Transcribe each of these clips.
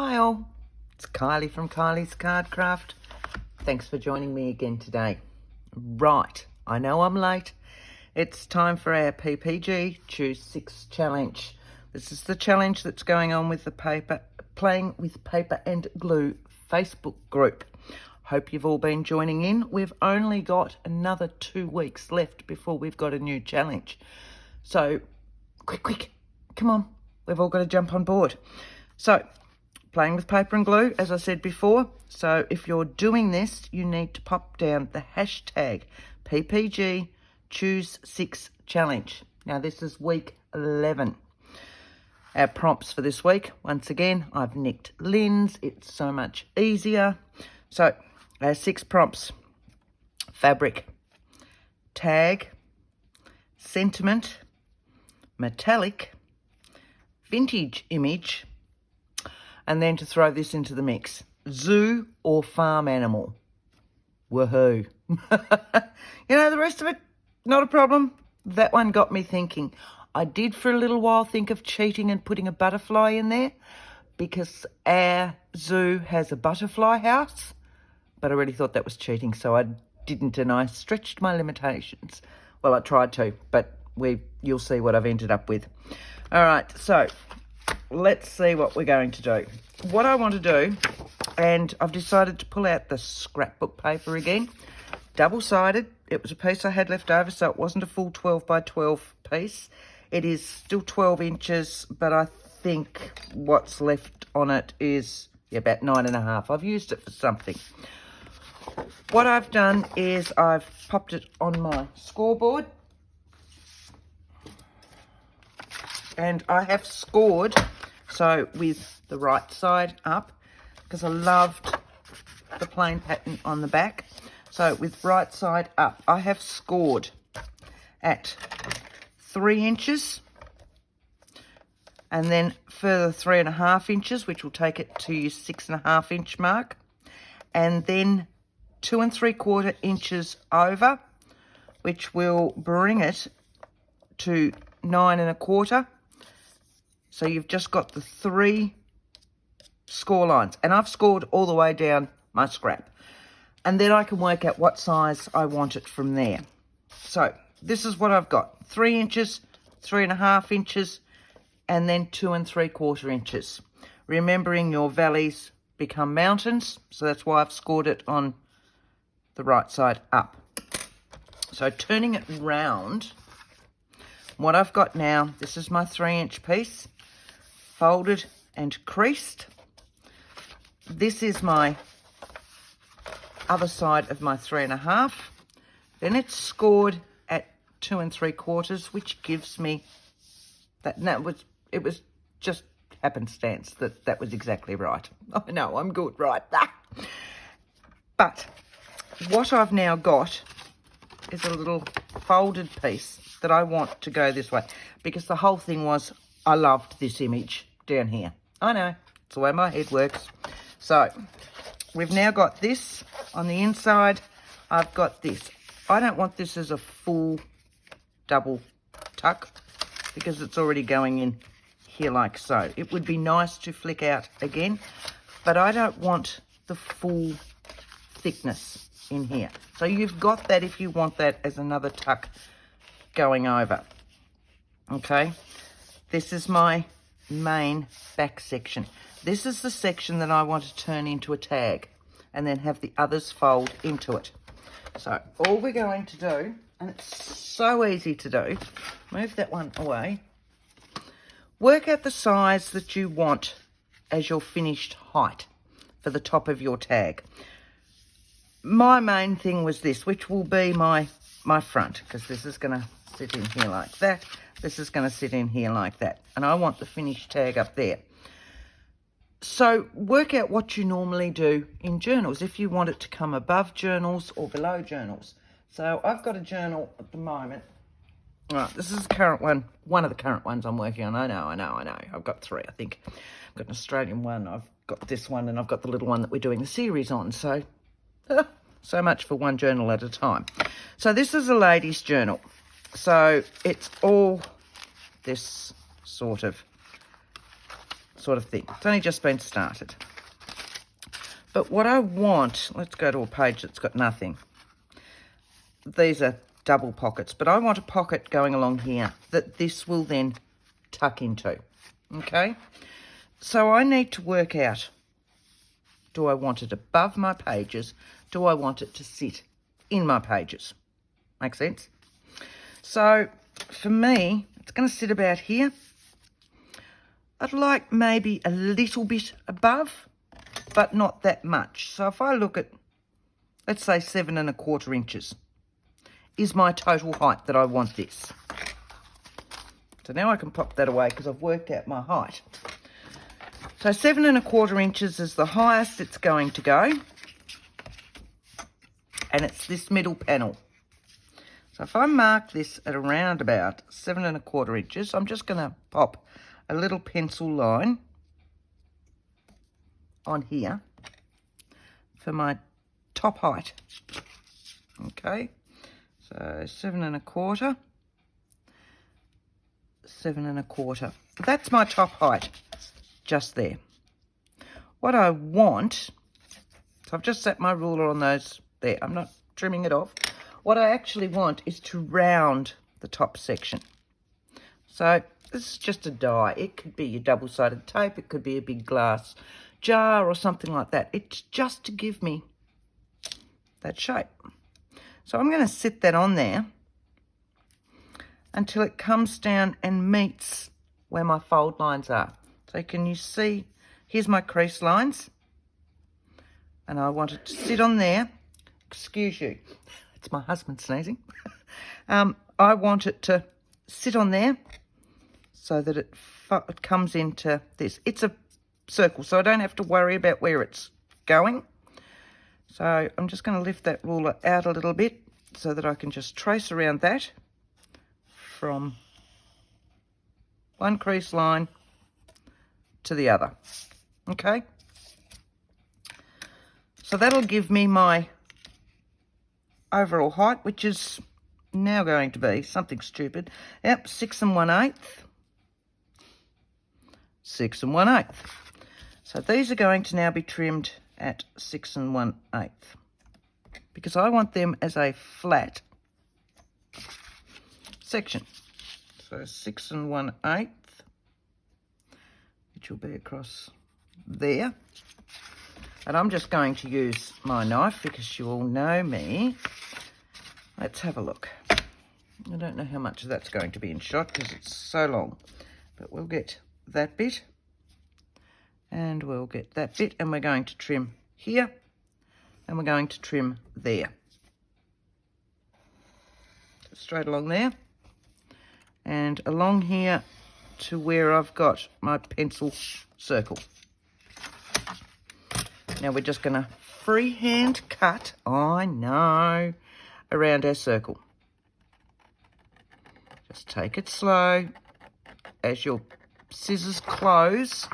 Hi all, it's Kylie from Kylie's Card Craft. Thanks for joining me again today. Right, I know I'm late. It's time for our PPG Choose 6 challenge. This is the challenge that's going on with the Playing with Paper and Glue Facebook group. Hope you've all been joining in. We've only got another 2 weeks left before we've got a new challenge. So, quick, come on. We've all got to jump on board. So, playing with paper and glue, as I said before. So if you're doing this, you need to pop down the hashtag PPG Choose 6 Challenge. Now this is week 11. Our prompts for this week, once again, I've nicked Lynn's. It's so much easier. So our 6 prompts: fabric, tag, sentiment, metallic, vintage image, and then to throw this into the mix, zoo or farm animal. Woohoo. The rest of it, not a problem. That one got me thinking. I did for a little while think of cheating and putting a butterfly in there because our zoo has a butterfly house, but I already thought that was cheating, so I didn't, and I stretched my limitations. Well, I tried to, but you'll see what I've ended up with. All right, so let's see what we're going to do. What I want to do, and I've decided to pull out the scrapbook paper again, double-sided. It was a piece I had left over, so it wasn't a full 12 by 12 piece. It is still 12 inches, but I think what's left on it is about 9.5. I've used it for something. What I've done is I've popped it on my scoreboard, and I have scored, so with the right side up, because I loved the plain pattern on the back. So with right side up, I have scored at 3 inches, and then further 3.5 inches, which will take it to your 6.5 inch mark, and then 2 3/4 inches over, which will bring it to 9 1/4. So you've just got the 3 score lines, and I've scored all the way down my scrap. And then I can work out what size I want it from there. So this is what I've got: 3 inches, 3.5 inches, and then 2 3/4 inches. Remembering your valleys become mountains, so that's why I've scored it on the right side up. So turning it round, what I've got now, this is my 3-inch piece, folded and creased. This is my other side of my 3.5. Then it's scored at 2 3/4, which gives me that. It was just happenstance that was exactly right. I know, I'm good, right? But what I've now got is a little folded piece that I want to go this way, because the whole thing was I loved this image down here. I know, it's the way my head works. So we've now got this on the inside. I've got this. I don't want this as a full double tuck because it's already going in here like so. It would be nice to flick out again, but I don't want the full thickness in here. So you've got that if you want that as another tuck going over. Okay, this is my main back section. This is the section that I want to turn into a tag and then have the others fold into it. So all we're going to do, and it's so easy to do, move that one away, work out the size that you want as your finished height for the top of your tag. My main thing was this, which will be my front, because this is going to sit in here like that. This is going to sit in here like that. And I want the finished tag up there. So work out what you normally do in journals, if you want it to come above journals or below journals. So I've got a journal at the moment. All right, this is the current one of the current ones I'm working on. I know. I've got 3, I think. I've got an Australian one, I've got this one, and I've got the little one that we're doing the series on. So, so much for one journal at a time. So this is a lady's journal. So it's all this sort of sort of thing. It's only just been started. But what I want, let's go to a page that's got nothing. These are double pockets, but I want a pocket going along here that this will then tuck into, okay? So I need to work out, do I want it above my pages? Do I want it to sit in my pages? Make sense? So for me, it's going to sit about here. I'd like maybe a little bit above, but not that much. So if I look at, let's say 7¼ inches is my total height that I want this. So now I can pop that away because I've worked out my height. So 7¼ inches is the highest it's going to go. And it's this middle panel. So if I mark this at around about 7¼ inches, I'm just going to pop a little pencil line on here for my top height. Okay, so 7¼ 7¼ that's my top height just there. What I want, so I've just set my ruler on those there, I'm not trimming it off. What I actually want is to round the top section. So this is just a die. It could be your double-sided tape, it could be a big glass jar or something like that. It's just to give me that shape. So I'm going to sit that on there until it comes down and meets where my fold lines are. So can you see, here's my crease lines, and I want it to sit on there. Excuse you, it's my husband sneezing. I want it to sit on there so that it comes into this. It's a circle, so I don't have to worry about where it's going. So I'm just going to lift that ruler out a little bit so that I can just trace around that from one crease line to the other. Okay, so that'll give me my overall height, which is now going to be something stupid. Yep, 6 1/8. 6 1/8. So these are going to now be trimmed at 6 1/8 because I want them as a flat section. So 6 1/8, which will be across there. And I'm just going to use my knife because you all know me. Let's have a look. I don't know how much of that's going to be in shot because it's so long, but we'll get that bit and we'll get that bit, and we're going to trim here and we're going to trim there. Straight along there and along here to where I've got my pencil circle. Now we're just going to freehand cut, I know, around our circle. Just take it slow. As your scissors close,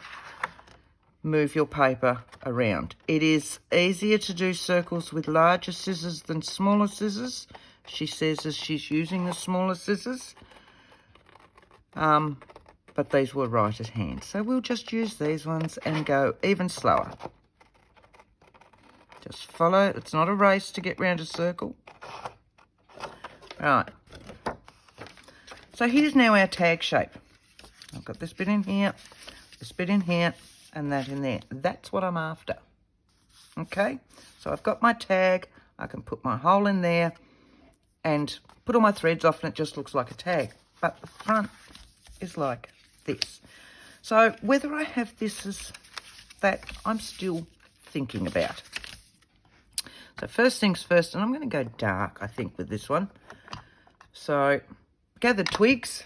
move your paper around. It is easier to do circles with larger scissors than smaller scissors. She says as she's using the smaller scissors. But these were right at hand. So we'll just use these ones and go even slower. Just follow. It's not a race to get round a circle. Right. So here's now our tag shape. I've got this bit in here, this bit in here, and that in there. That's what I'm after. Okay? So I've got my tag. I can put my hole in there and put all my threads off and it just looks like a tag. But the front is like this. So whether I have this as that, I'm still thinking about. So first things first, and I'm going to go dark, I think, with this one. So gathered twigs.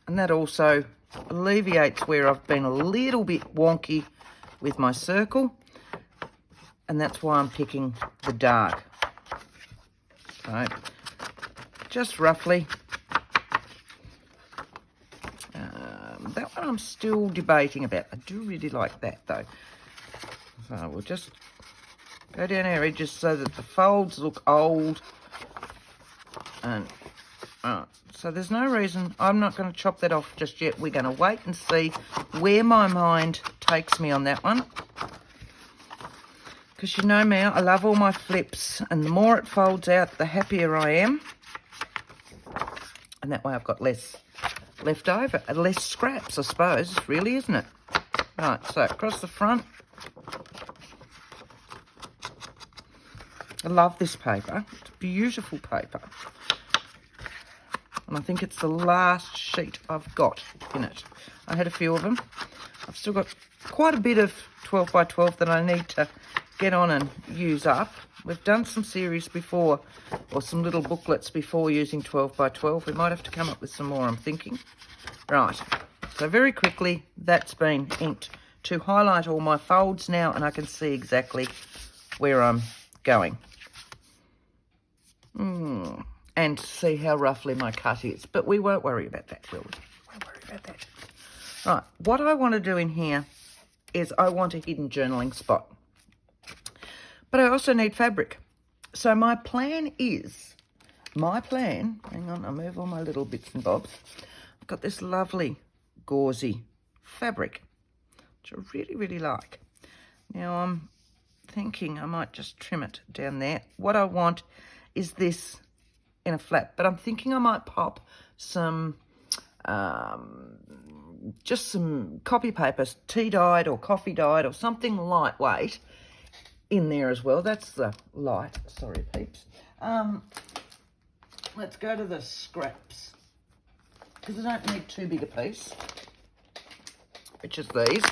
And that also alleviates where I've been a little bit wonky with my circle. And that's why I'm picking the dark. So just roughly. That one I'm still debating about. I do really like that though. So we'll just go down our edges so that the folds look old. And So there's no reason, I'm not going to chop that off just yet. We're going to wait and see where my mind takes me on that one. Because you know me, I love all my flips, and the more it folds out, the happier I am. And that way I've got less left over, less scraps, I suppose, really, isn't it? Right, so across the front. I love this paper. It's beautiful paper. And I think it's the last sheet I've got in it. I had a few of them. I've still got quite a bit of 12 by 12 that I need to get on and use up. We've done some series before, or some little booklets before using 12 by 12. We might have to come up with some more, I'm thinking. Right, so very quickly, that's been inked to highlight all my folds now, and I can see exactly where I'm going. And see how roughly my cut is. But we won't worry about that, will we? We won't worry about that. Right, what I want to do in here is I want a hidden journaling spot. But I also need fabric. So my plan is, hang on, I'll move all my little bits and bobs. I've got this lovely gauzy fabric, which I really, really like. Now I'm thinking I might just trim it down there. What I want is this in a flat, but I'm thinking I might pop some, just some copy paper, tea dyed or coffee dyed or something lightweight in there as well. That's the light, sorry peeps. Let's go to the scraps, because I don't need too big a piece, which is these.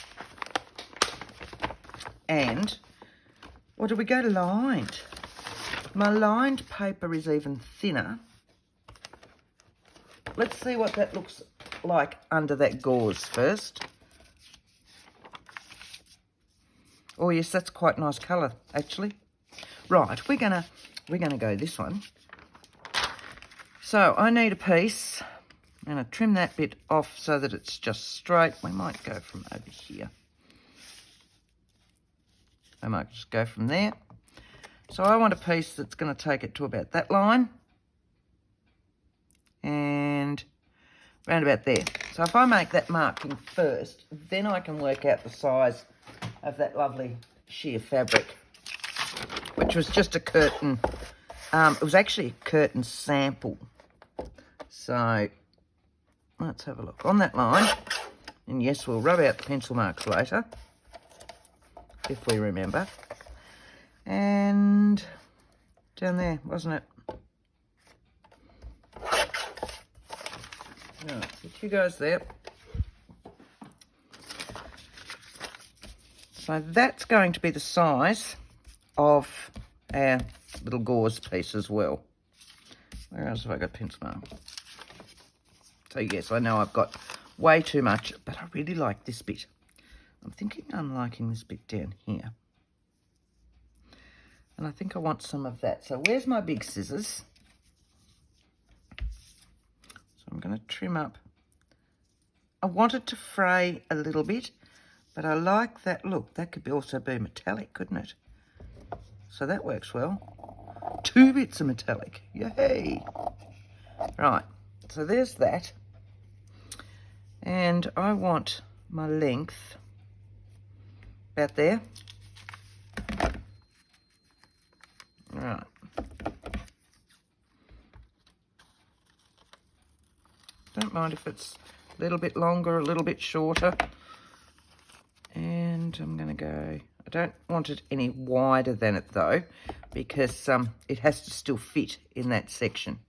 And what do we go to lined? My lined paper is even thinner. Let's see what that looks like under that gauze first. Oh yes, that's quite a nice colour actually. Right, we're gonna go this one. So I need a piece. I'm gonna trim that bit off so that it's just straight. We might go from over here. I might just go from there. So I want a piece that's going to take it to about that line and round about there. So if I make that marking first, then I can work out the size of that lovely sheer fabric, which was just a curtain. It was actually a curtain sample. So let's have a look on that line. And yes, we'll rub out the pencil marks later, if we remember. And down there, wasn't it? Right, put you guys there. So that's going to be the size of our little gauze piece as well. Where else have I got pencil mark? So yes, I know I've got way too much, but I really like this bit. I'm thinking I'm liking this bit down here. And I think I want some of that. So where's my big scissors? So I'm going to trim up. I want it to fray a little bit, but I like that look. That could also be metallic, couldn't it? So that works well. 2 bits of metallic. Yay! Right, so there's that. And I want my length about there. Right. Don't mind if it's a little bit longer, a little bit shorter. And I'm going to go, I don't want it any wider than it though, because it has to still fit in that section.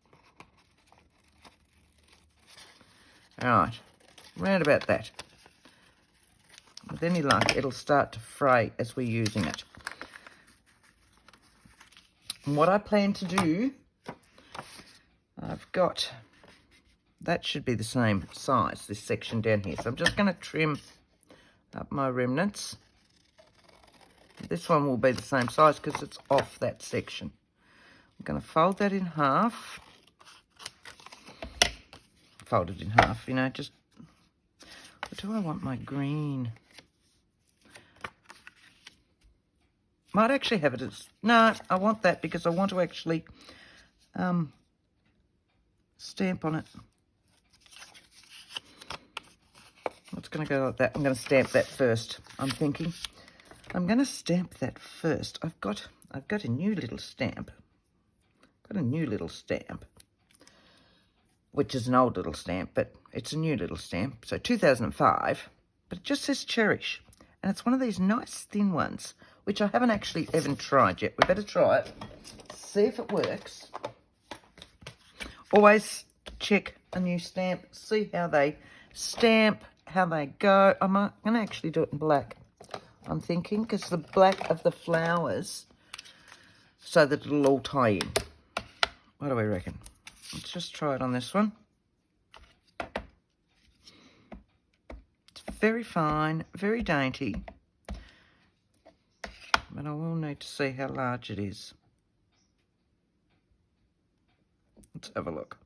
All right, round about that. With any luck, it'll start to fray as we're using it. And what I plan to do, I've got, that should be the same size, this section down here. So I'm just going to trim up my remnants. This one will be the same size because it's off that section. I'm going to fold that in half. Fold it in half, you know, just, what do I want my green? Might actually have it as, no, I want that because I want to actually stamp on it. It's going to go like that. I'm going to stamp that first. I'm thinking I'm going to stamp that first. I've got a new little stamp. Which is an old little stamp, but it's a new little stamp. So 2005, but it just says Cherish. And it's one of these nice thin ones, which I haven't actually even tried yet. We better try it, see if it works. Always check a new stamp, see how they stamp, how they go. I'm going to actually do it in black, I'm thinking, because the black of the flowers, so that it'll all tie in. What do we reckon? Let's just try it on this one. It's very fine, very dainty. But I will need to see how large it is. Let's have a look.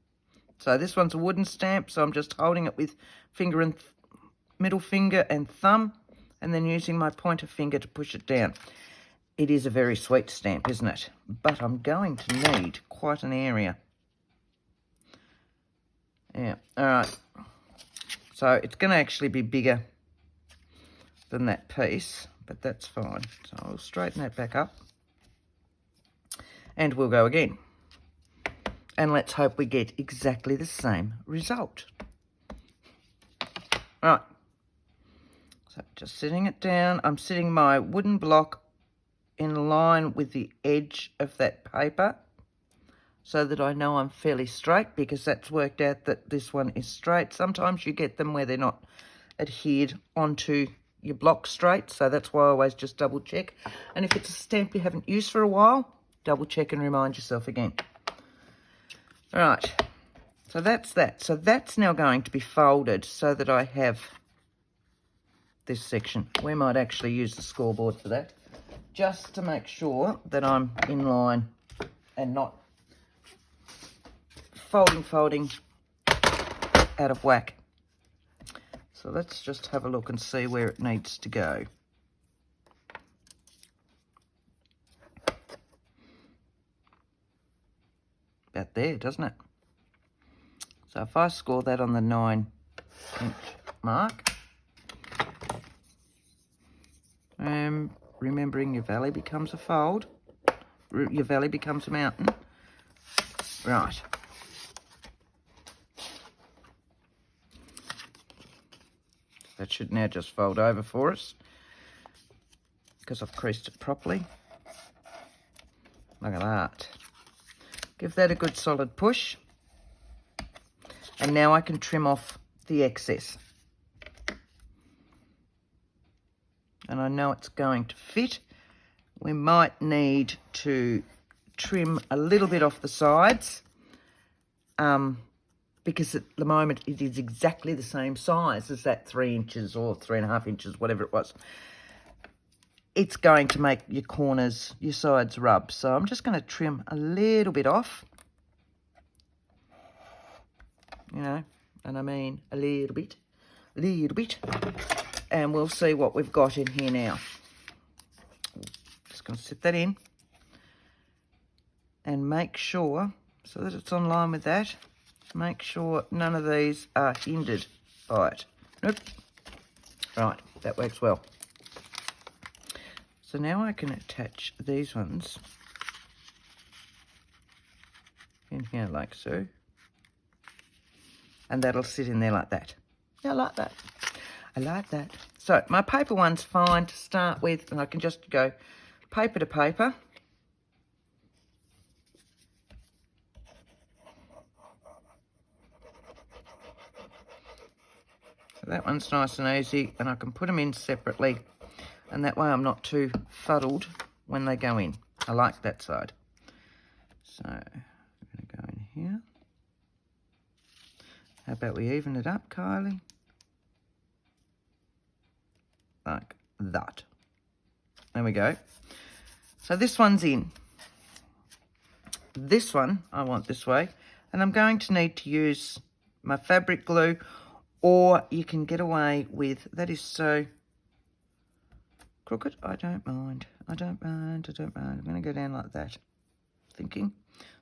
So this one's a wooden stamp, so I'm just holding it with finger and middle finger and thumb, and then using my pointer finger to push it down. It is a very sweet stamp, isn't it? But I'm going to need quite an area. Yeah, all right. So it's going to actually be bigger than that piece, but that's fine. So I'll straighten that back up. And we'll go again. And let's hope we get exactly the same result. All right. So just sitting it down. I'm sitting my wooden block in line with the edge of that paper, so that I know I'm fairly straight, because that's worked out that this one is straight. Sometimes you get them where they're not adhered onto your block straight, so that's why I always just double check. And if it's a stamp you haven't used for a while, double check and remind yourself again. All right, so that's that. So that's now going to be folded so that I have this section. We might actually use the scoreboard for that, just to make sure that I'm in line and not folding out of whack. So let's just have a look and see where it needs to go. About there, doesn't it? So if I score that on the 9-inch mark, remembering your valley becomes a fold, your valley becomes a mountain. Right. That should now just fold over for us, because I've creased it properly. Look at that. Give that a good solid push. And now I can trim off the excess. And I know it's going to fit. We might need to trim a little bit off the sides, because at the moment it is exactly the same size as that 3 inches or 3.5 inches, whatever it was. It's going to make your corners, your sides rub. So I'm just going to trim a little bit off. You know, and I mean a little bit. And we'll see what we've got in here now. Just going to sit that in and make sure, so that it's on line with that, make sure none of these are hindered by it. Nope. Right, that works well. So now I can attach these ones in here like so. And that'll sit in there like that. Yeah, I like that. I like that. So my paper one's fine to start with, and I can just go paper to paper. So that one's nice and easy, and I can put them in separately, and that way I'm not too fuddled when they go in. I like that side. So I'm going to go in here. How about we even it up, Kylie? Like that. There we go. So this one's in. This one, I want this way. And I'm going to need to use my fabric glue, or you can get away with, that is so crooked. I don't mind. I don't mind. I'm going to go down like that. Thinking.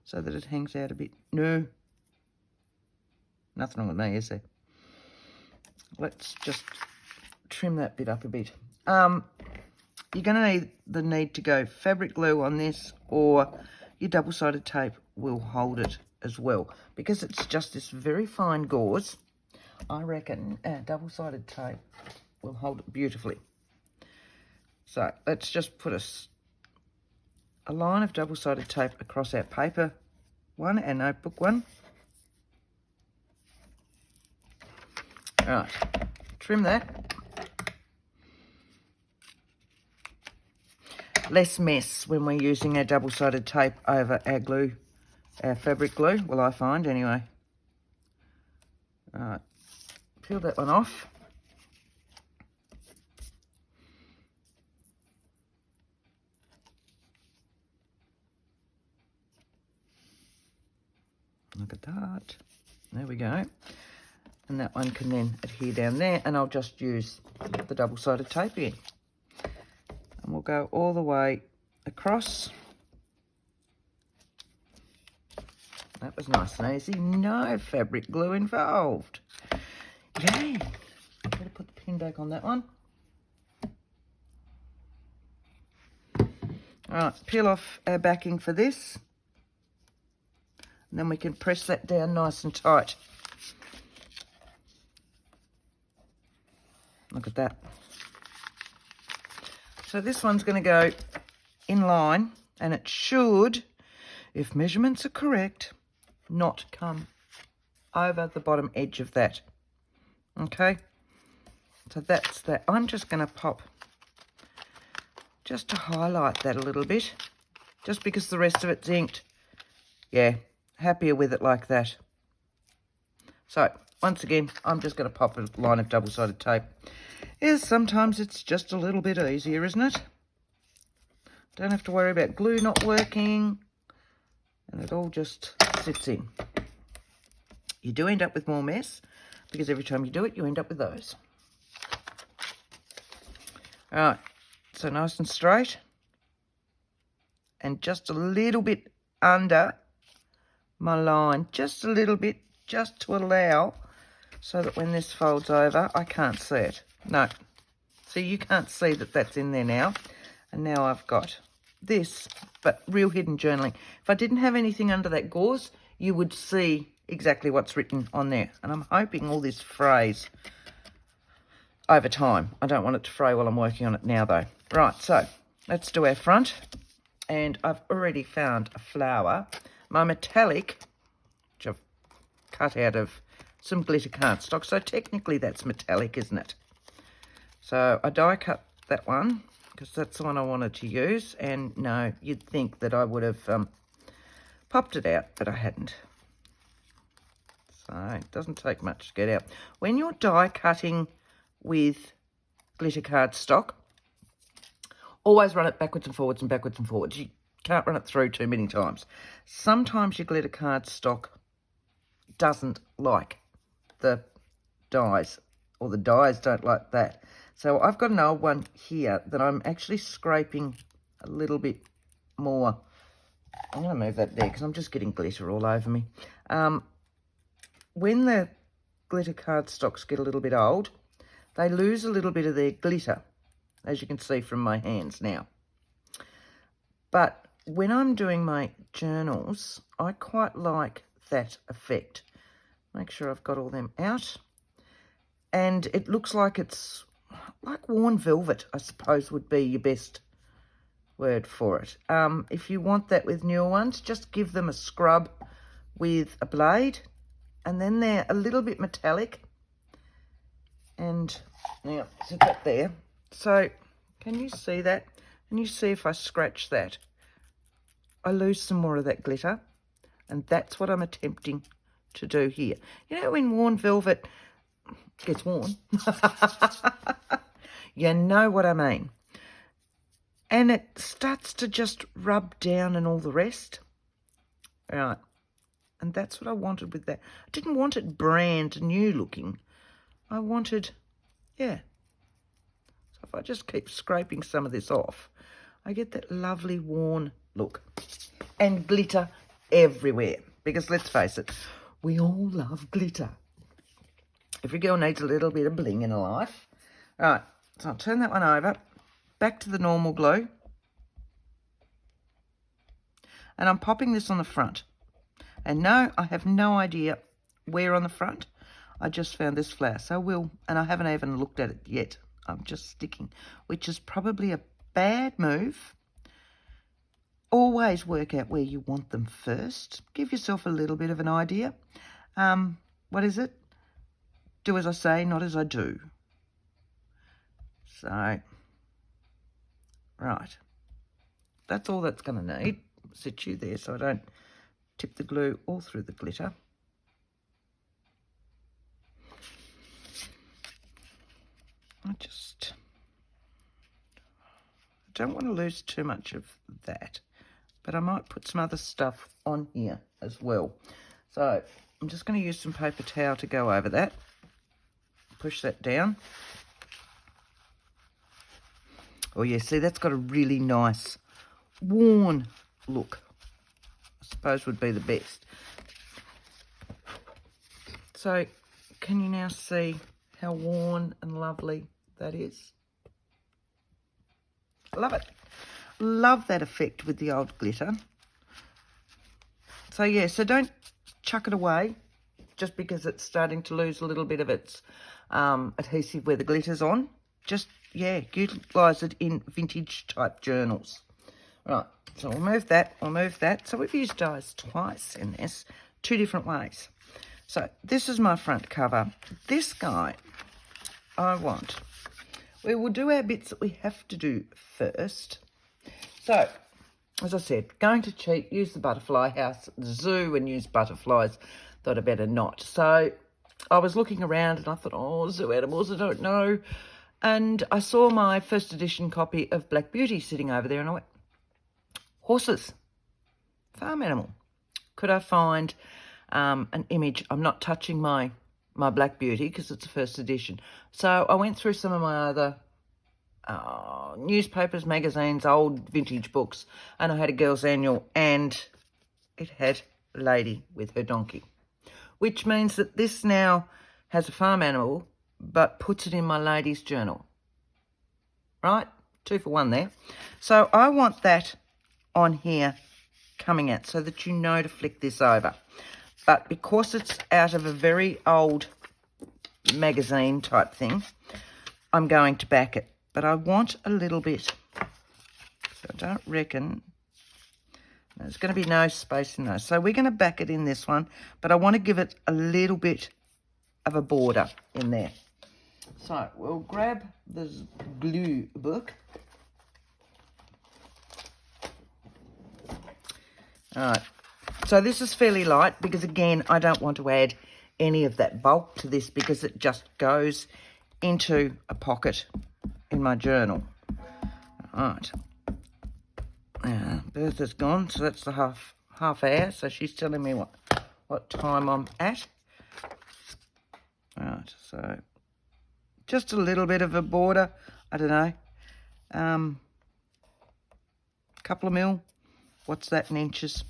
So that it hangs out a bit. No. Nothing wrong with me, is there? let's just trim that bit up a bit. You're going to need to go fabric glue on this, or your double-sided tape will hold it as well. Because it's just this very fine gauze, I reckon double-sided tape will hold it beautifully. So let's just put a line of double-sided tape across our paper one, our notebook one. All right, trim that. Less mess when we're using our double-sided tape over our glue, our fabric glue, well, I find anyway. All right, peel that one off. Look at that. There we go. And that one can then adhere down there, and I'll just use the double-sided tape again. And we'll go all the way across. That was nice and easy. No fabric glue involved. Yay. Better put the pin back on that one. All right, peel off our backing for this. And then we can press that down nice and tight. Look at that. So this one's going to go in line, and it should, if measurements are correct, not come over the bottom edge of that. Okay? So that's that. I'm just going to pop, just to highlight that a little bit, just because the rest of it's inked. Yeah. Happier with it like that. So once again, I'm just going to pop a line of double-sided tape. Sometimes it's just a little bit easier, isn't it? Don't have to worry about glue not working, and it all just sits in. You do end up with more mess, because every time you do it, you end up with those. All right, so nice and straight, and just a little bit under my line, just a little bit, just to allow, so that when this folds over, I can't see it. No, so you can't see that that's in there now. And now I've got this, but real hidden journaling. If I didn't have anything under that gauze, you would see exactly what's written on there. And I'm hoping all this frays over time. I don't want it to fray while I'm working on it now, though. Right, so let's do our front. And I've already found a flower. My metallic, which I've cut out of some glitter cardstock. So technically that's metallic, isn't it? So I die cut that one because that's the one I wanted to use. And no, you'd think that I would have popped it out, but I hadn't. So it doesn't take much to get out. When you're die cutting with glitter cardstock, always run it backwards and forwards and backwards and forwards. You can't run it through too many times. Sometimes your glitter cardstock doesn't like the dies, or the dies don't like that. So I've got an old one here that I'm actually scraping a little bit more. I'm going to move that there because I'm just getting glitter all over me. When the glitter cardstocks get a little bit old, they lose a little bit of their glitter, as you can see from my hands now. But when I'm doing my journals, I quite like that effect. Make sure I've got all them out. And it looks like it's like worn velvet, I suppose would be your best word for it. If you want that with newer ones, just give them a scrub with a blade, and then they're a little bit metallic. And now, sit that there. So, can you see that? Can you see if I scratch that? I lose some more of that glitter, and that's what I'm attempting to do here. You know when worn velvet gets worn? You know what I mean. And it starts to just rub down and all the rest. Right. And that's what I wanted with that. I didn't want it brand new looking. I wanted, yeah. So if I just keep scraping some of this off, I get that lovely worn look. And glitter everywhere. Because let's face it, we all love glitter. Every girl needs a little bit of bling in her life. Right, so I'll turn that one over. Back to the normal glue. And I'm popping this on the front. And no, I have no idea where on the front. I just found this flower, so and I haven't even looked at it yet. I'm just sticking, which is probably a bad move. Always work out where you want them first. Give yourself a little bit of an idea. What is it? Do as I say, not as I do. So, right. That's all that's going to need. Sit you there so I don't tip the glue all through the glitter. I don't want to lose too much of that, but I might put some other stuff on here as well. So I'm just going to use some paper towel to go over that. Push that down. Oh yeah, see, that's got a really nice worn look. I suppose would be the best. So can you now see how worn and lovely that is? I love it. Love that effect with the old glitter. So yeah, so don't chuck it away just because it's starting to lose a little bit of its adhesive where the glitter's on. Just, yeah, utilise it in vintage type journals. Right, so we'll move that, So we've used dies twice in this, 2 different ways. So this is my front cover. This guy, we will do our bits that we have to do first. So, as I said, going to cheat, use the butterfly house, the zoo, and use butterflies. Thought I better not. So I was looking around and I thought, oh, zoo animals, I don't know. And I saw my first edition copy of Black Beauty sitting over there and I went, horses, farm animal. Could I find an image? I'm not touching my Black Beauty because it's a first edition. So I went through some of my other newspapers, magazines, old vintage books, and I had a girl's annual and it had a lady with her donkey, which means that this now has a farm animal but puts it in my ladies' journal. Right? 2 for 1 there. So I want that on here coming out so that you know to flick this over. But because it's out of a very old magazine type thing, I'm going to back it. But I want a little bit. So I don't reckon there's going to be no space in those. So we're going to back it in this one, but I want to give it a little bit of a border in there. So we'll grab the glue book. All right. So this is fairly light because, again, I don't want to add any of that bulk to this because it just goes into a pocket in my journal. All right. Bertha's gone, so that's the half hour. So she's telling me what time I'm at. All right. So just a little bit of a border. I don't know. Couple of mil. What's that in inches?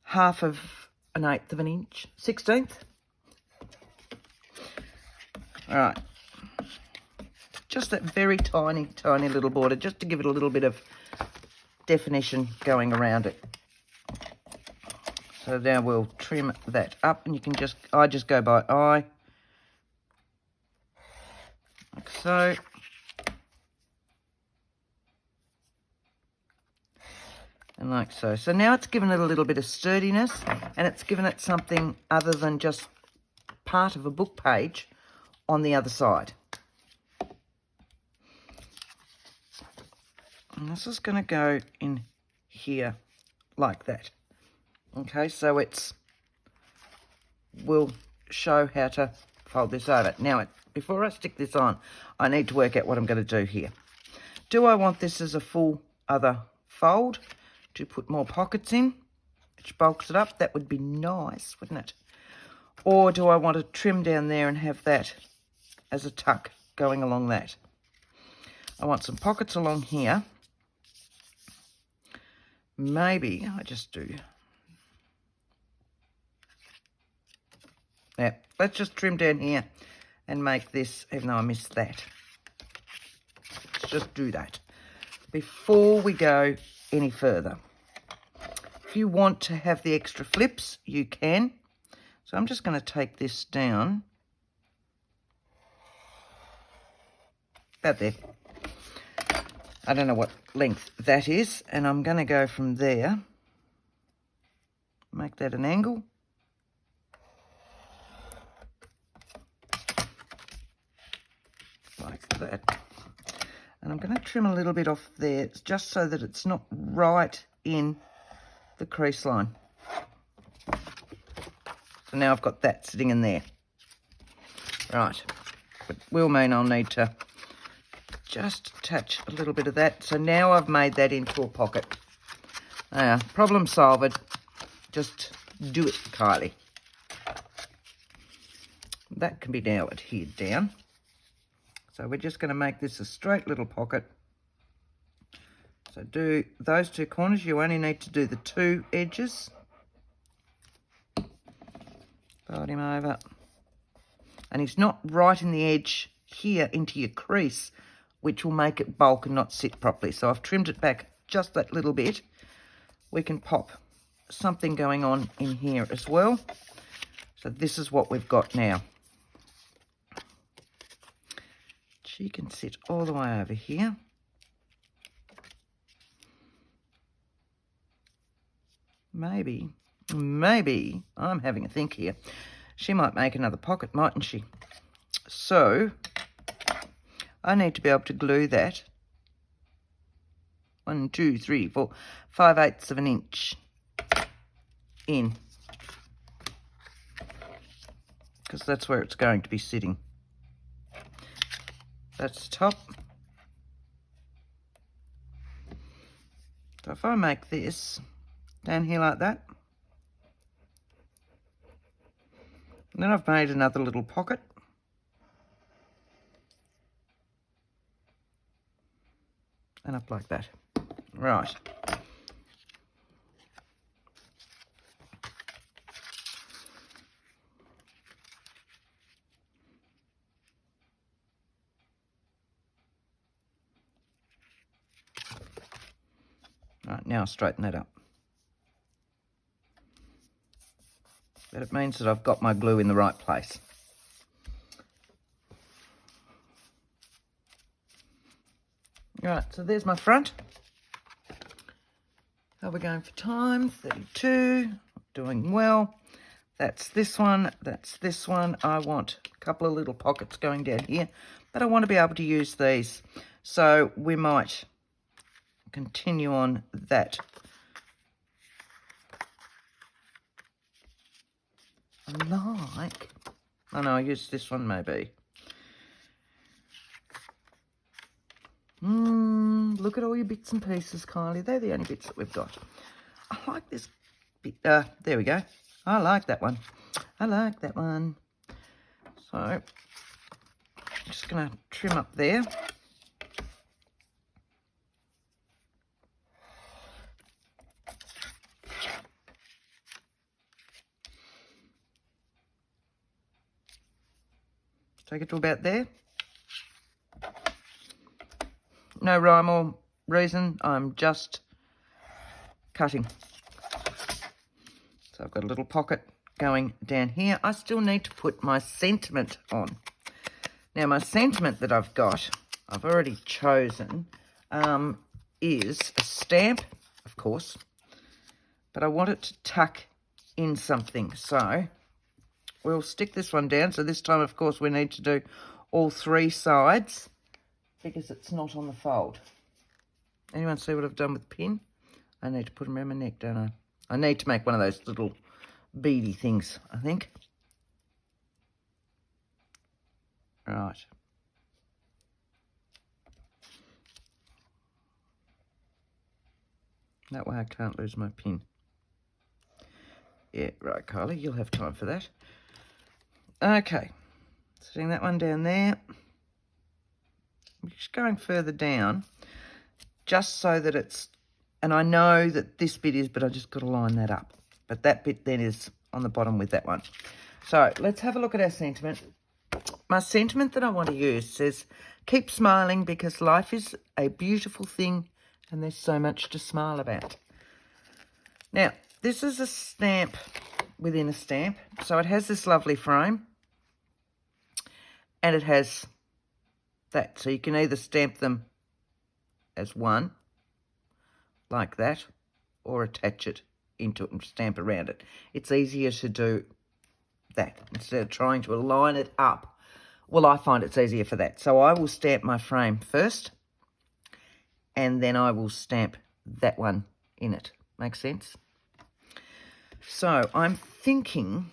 Half of an 1/8 of an inch. 1/16. All right. Just that very tiny, tiny little border, just to give it a little bit of definition going around it. So now we'll trim that up, and you can I just go by eye, like so. And like so. So now it's given it a little bit of sturdiness, and it's given it something other than just part of a book page on the other side. And this is going to go in here like that. Okay, so we'll show how to fold this over. Now, before I stick this on, I need to work out what I'm going to do here. Do I want this as a full other fold to put more pockets in, which bulks it up? That would be nice, wouldn't it? Or do I want to trim down there and have that as a tuck going along that? I want some pockets along here. Maybe I just do. Yeah, let's just trim down here and make this, even though I missed that. Let's just do that before we go any further. If you want to have the extra flips, you can. So I'm just going to take this down. About there. I don't know what length that is. And I'm going to go from there. Make that an angle. Like that. And I'm going to trim a little bit off there, just so that it's not right in the crease line. So now I've got that sitting in there. Right, but will mean I'll need to just attach a little bit of that. So now I've made that into a pocket. Problem solved. Just do it, Kylie. That can be now adhered down. So we're just going to make this a straight little pocket. So do those two corners. You only need to do the two edges. Fold him over. And he's not right in the edge here into your crease, which will make it bulk and not sit properly. So I've trimmed it back just that little bit. We can pop something going on in here as well. So this is what we've got now. She can sit all the way over here. Maybe I'm having a think here. She might make another pocket, mightn't she? So I need to be able to glue that 1, 2, 3, 4, 5/8 of an inch in, because that's where it's going to be sitting. That's the top. So if I make this down here like that, and then I've made another little pocket. And up like that. Right. Right, now I'll straighten that up. But it means that I've got my glue in the right place. Right, so there's my front. How are we going for time? 32. Doing well. That's this one. That's this one. I want a couple of little pockets going down here, but I want to be able to use these. So we might continue on that. Oh no, I use this one maybe. Look at all your bits and pieces, Kylie. They're the only bits that we've got. I like this bit. There we go. I like that one. I like that one. So, I'm just going to trim up there. Take it to about there. No rhyme or reason, I'm just cutting. So I've got a little pocket going down here. I still need to put my sentiment on. Now my sentiment that I've got, I've already chosen, is a stamp, of course, but I want it to tuck in something. So we'll stick this one down. So this time, of course, we need to do all three sides, because it's not on the fold. Anyone see what I've done with the pin? I need to put them around my neck, don't I? I need to make one of those little beady things, I think. Right. That way I can't lose my pin. Yeah, right, Kylie, you'll have time for that. Okay, setting that one down there. I'm just going further down, just so that it's, and I know that this bit is, but I just got to line that up. But that bit then is on the bottom with that one. So let's have a look at our sentiment. My sentiment that I want to use says, keep smiling because life is a beautiful thing and there's so much to smile about. Now, this is a stamp within a stamp. So it has this lovely frame and it has that. So you can either stamp them as one, like that, or attach it into it and stamp around it. It's easier to do that instead of trying to align it up. Well, I find it's easier for that. So I will stamp my frame first and then I will stamp that one in it. Make sense? So I'm thinking,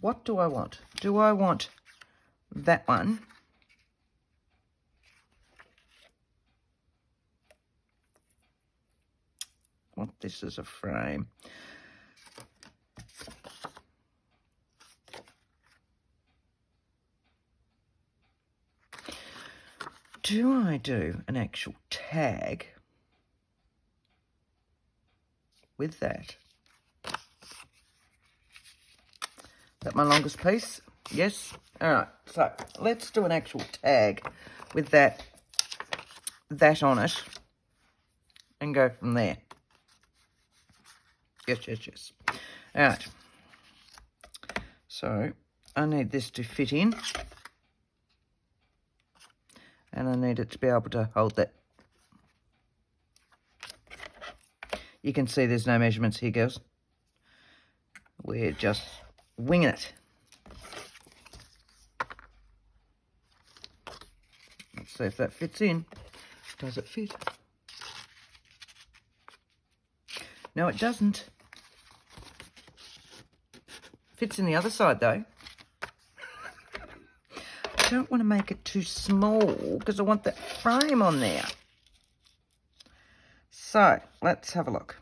what do I want? Do I want that one? I want this as a frame. Do I do an actual tag with that? Is that my longest piece? Yes? All right, so let's do an actual tag with that on it and go from there. Yes. All right. So I need this to fit in. And I need it to be able to hold that. You can see there's no measurements here, girls. We're just winging it. Let's see if that fits in. Does it fit? No, it doesn't. Fits in the other side, though. I don't want to make it too small because I want that frame on there. So, let's have a look.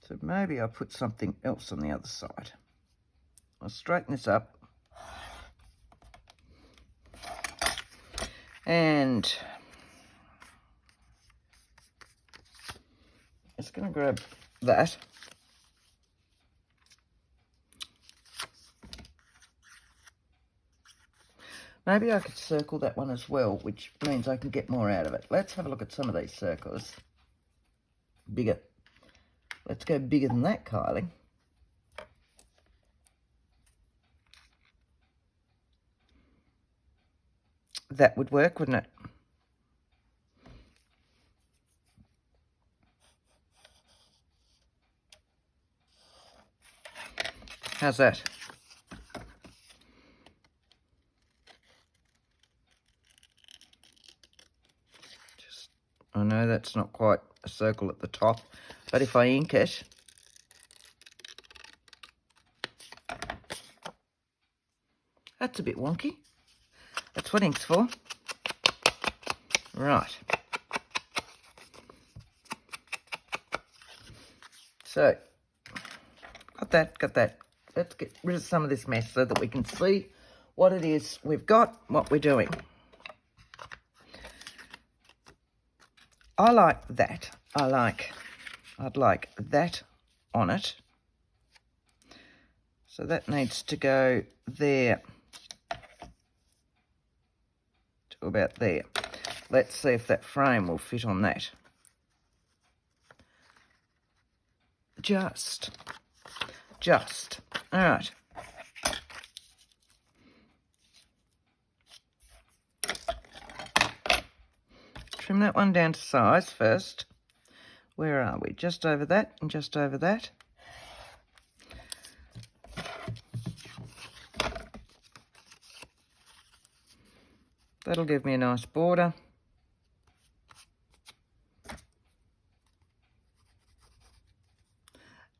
So maybe I'll put something else on the other side. I'll straighten this up. And just going to grab that. Maybe I could circle that one as well, which means I can get more out of it. Let's have a look at some of these circles. Bigger. Let's go bigger than that, Kylie. That would work, wouldn't it? How's that? I know that's not quite a circle at the top, but if I ink it, that's a bit wonky. That's what ink's for. Right. So, got that. Let's get rid of some of this mess so that we can see what it is we've got, what we're doing. I like that. I'd like that on it. So that needs to go there to about there. Let's see if that frame will fit on that. Just. All right. Trim that one down to size first. Where are we? Just over that and just over that. That'll give me a nice border.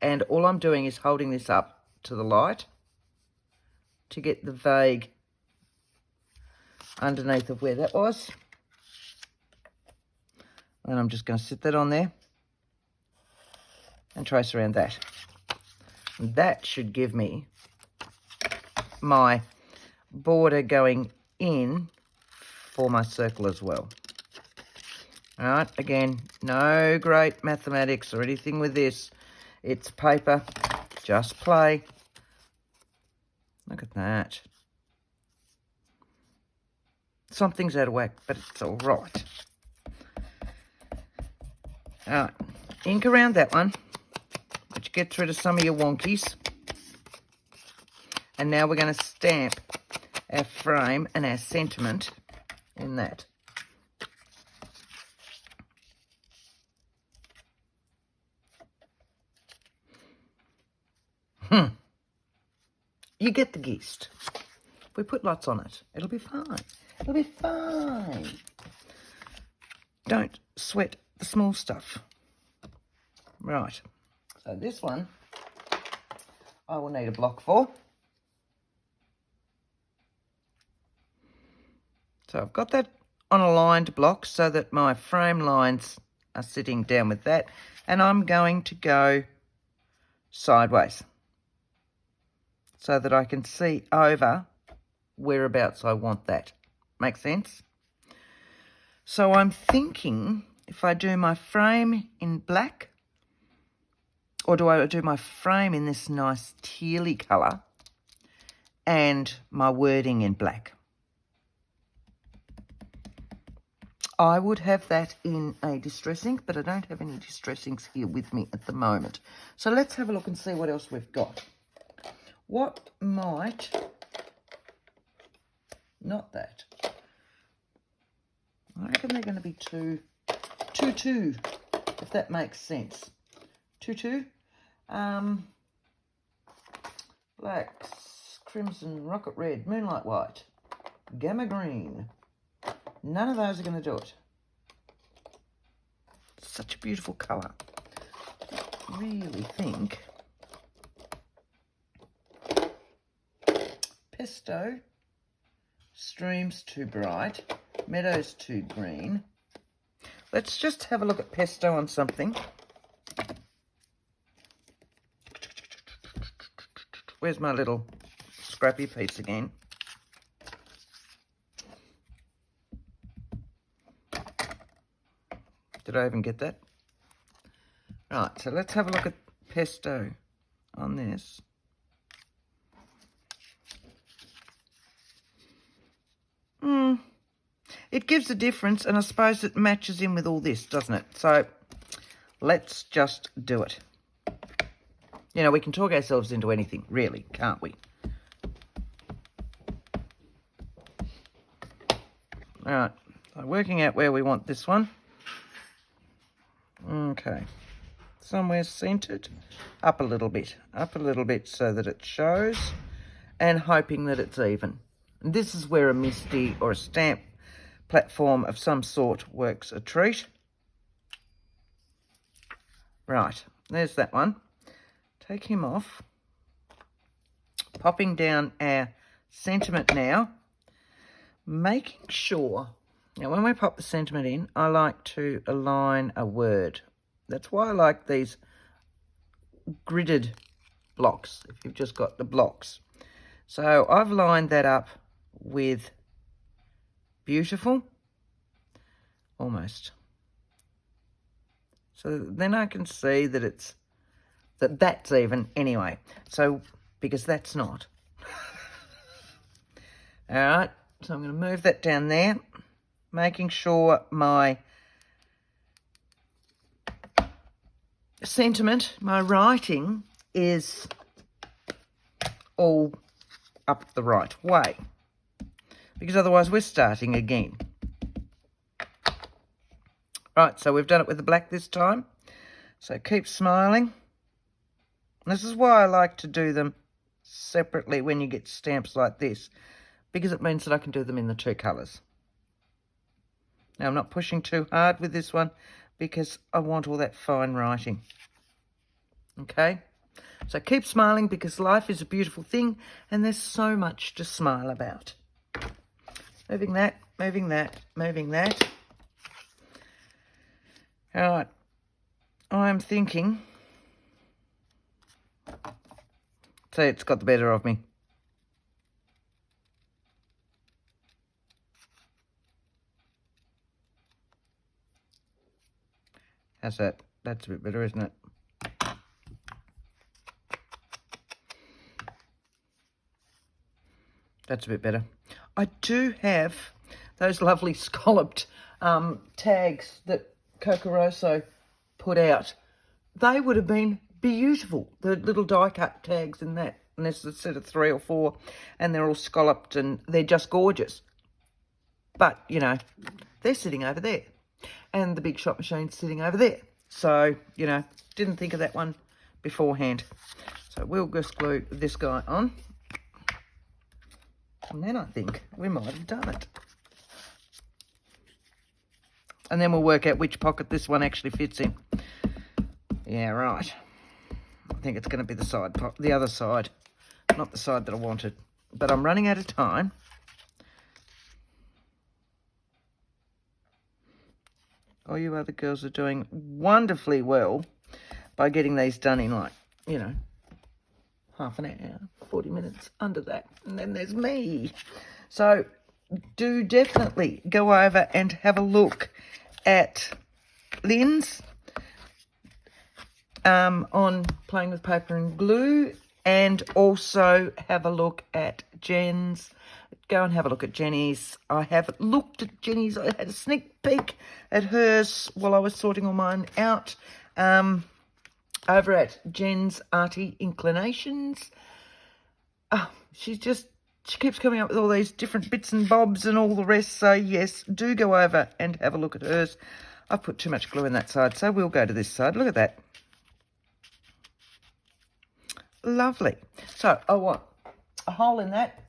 And all I'm doing is holding this up to the light to get the vague underneath of where that was. And I'm just going to sit that on there and trace around that. And that should give me my border going in for my circle as well. All right, again, no great mathematics or anything with this. It's paper, just play. Look at that. Something's out of whack, but it's all right. All right, ink around that one, which gets rid of some of your wonkies. And now we're going to stamp our frame and our sentiment in that. You get the gist. If we put lots on it, it'll be fine. It'll be fine. Don't sweat the small stuff. Right. So this one, I will need a block for. So I've got that on a lined block so that my frame lines are sitting down with that. And I'm going to go sideways so that I can see over whereabouts I want that. Make sense? So I'm thinking if I do my frame in black, or do I do my frame in this nice tealy colour and my wording in black? I would have that in a distress ink, but I don't have any distress inks here with me at the moment. So let's have a look and see what else we've got. What might... Not that. I reckon they're going to be two, if that makes sense. 2-2. Black, crimson, rocket red, moonlight white, gamma green. None of those are going to do it. Such a beautiful colour. I really think pesto, streams too bright, meadows too green. Let's just have a look at pesto on something. Where's my little scrappy piece again? Did I even get that? Right, so let's have a look at pesto on this. It gives a difference, and I suppose it matches in with all this, doesn't it? So let's just do it. You know, we can talk ourselves into anything, really, can't we? All right, so working out where we want this one. Okay, somewhere centered, up a little bit so that it shows, and hoping that it's even. And this is where a MISTI or a stamp platform of some sort works a treat. Right, there's that one. Take him off. Popping down our sentiment now, making sure. Now, when we pop the sentiment in, I like to align a word. That's why I like these gridded blocks, if you've just got the blocks. So I've lined that up with beautiful, almost. So then I can see that that's even anyway. So, because that's not. All right, so I'm going to move that down there, making sure my sentiment, my writing is all up the right way, because otherwise we're starting again. Right, so we've done it with the black this time, so keep smiling. This is why I like to do them separately when you get stamps like this, because it means that I can do them in the two colours. Now, I'm not pushing too hard with this one because I want all that fine writing. Okay? So keep smiling, because life is a beautiful thing and there's so much to smile about. Moving that, moving that, moving that. All right. I'm thinking... See, it's got the better of me. How's that? That's a bit better, isn't it? That's a bit better. I do have those lovely scalloped tags that Coco Rosso put out. They would have been beautiful, the little die-cut tags in that. And there's a set of 3 or 4, and they're all scalloped, and they're just gorgeous. But, you know, they're sitting over there. And the big shop machine's sitting over there. So, you know, didn't think of that one beforehand. So we'll just glue this guy on. And then I think we might have done it. And then we'll work out which pocket this one actually fits in. Yeah, right. I think it's going to be the side, the other side. Not the side that I wanted. But I'm running out of time. All you other girls are doing wonderfully well by getting these done in, like, you know, half an hour, 40 minutes, under that. And then there's me. So do definitely go over and have a look at Lynn's on Playing with Paper and Glue, and also have a look at Jen's. Go and have a look at Jenny's. I have looked at Jenny's. I had a sneak peek at hers while I was sorting all mine out. Over at Jen's Arty Inclinations. She keeps coming up with all these different bits and bobs and all the rest. So, yes, do go over and have a look at hers. I've put too much glue in that side, so we'll go to this side. Look at that. Lovely. So, I want a hole in that.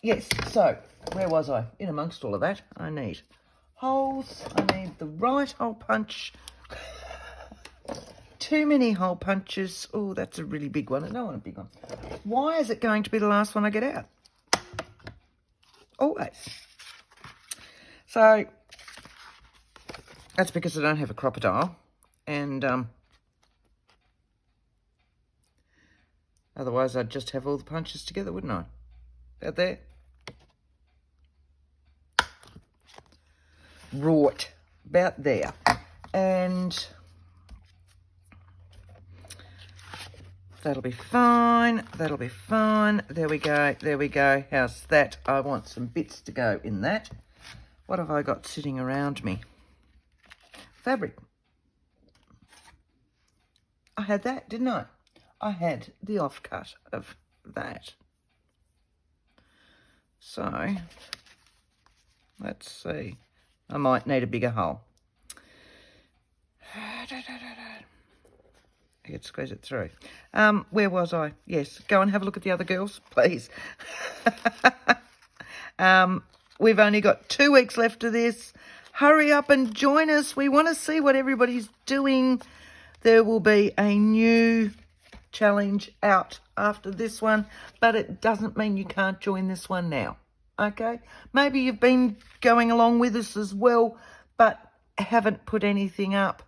Yes, so, where was I? In amongst all of that, I need holes. I need the right hole punch. Too many hole punches. Oh, that's a really big one. I don't want a big one. Why is it going to be the last one I get out? Always. So, that's because I don't have a crocodile. And, otherwise I'd just have all the punches together, wouldn't I? About there. Right. About there. And that'll be fine. That'll be fine. There we go. There we go. How's that? I want some bits to go in that. What have I got sitting around me? Fabric. I had that, didn't I? I had the offcut of that. So, let's see. I might need a bigger hole. I could squeeze it through. Where was I? Yes, go and have a look at the other girls, please. We've only got 2 weeks left of this. Hurry up and join us. We want to see what everybody's doing. There will be a new challenge out after this one, but it doesn't mean you can't join this one now. Okay? Maybe you've been going along with us as well, but haven't put anything up.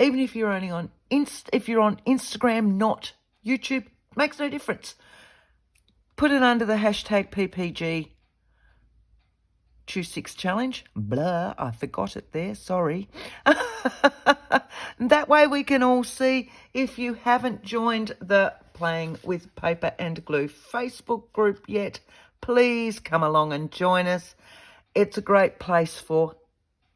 Even if you're only on Instagram, not YouTube, makes no difference. Put it under the hashtag PPG Choose 6 challenge. Blah, I forgot it there, sorry. That way we can all see. If you haven't joined the Playing with Paper and Glue Facebook group yet, please come along and join us. It's a great place for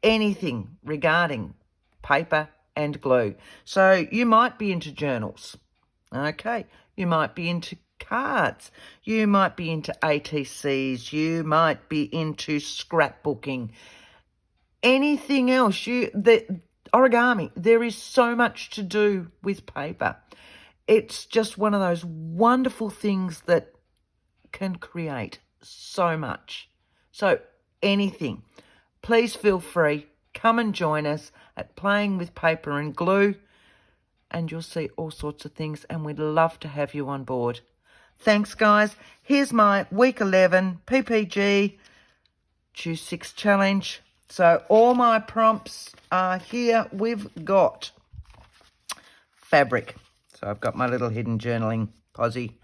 anything regarding paper and glue. So you might be into journals, okay? You might be into cards. You might be into ATCs. You might be into scrapbooking. Anything else. Origami. There is so much to do with paper. It's just one of those wonderful things that can create so much. So anything. Please feel free. Come and join us at Playing with Paper and Glue, and you'll see all sorts of things, and we'd love to have you on board. Thanks, guys. Here's my week 11 PPG Choose 6 challenge. So all my prompts are here. We've got fabric. So I've got my little hidden journaling posse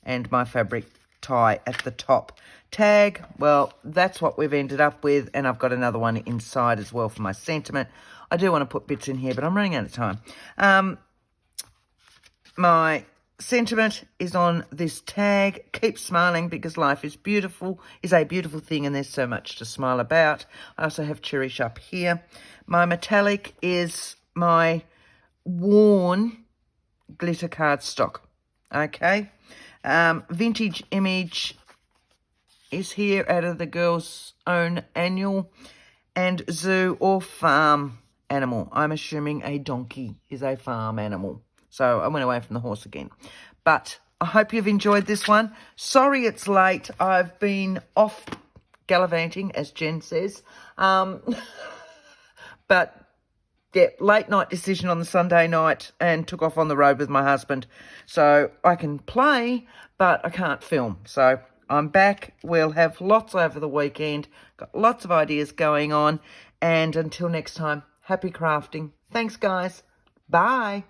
and my fabric tie at the top. Tag, well, that's what we've ended up with, and I've got another one inside as well for my sentiment. I do want to put bits in here, but I'm running out of time. My sentiment is on this tag. Keep smiling because life is beautiful, is a beautiful thing, and there's so much to smile about. I also have Cherish up here. My metallic is my worn glitter cardstock. Okay. Vintage image is here out of the Girls' Own Annual, and zoo or farm animal. I'm assuming a donkey is a farm animal. So I went away from the horse again. But I hope you've enjoyed this one. Sorry it's late. I've been off gallivanting, as Jen says. But yeah, late night decision on the Sunday night and took off on the road with my husband. So I can play, but I can't film. So I'm back. We'll have lots over the weekend. Got lots of ideas going on. And until next time, happy crafting. Thanks, guys. Bye.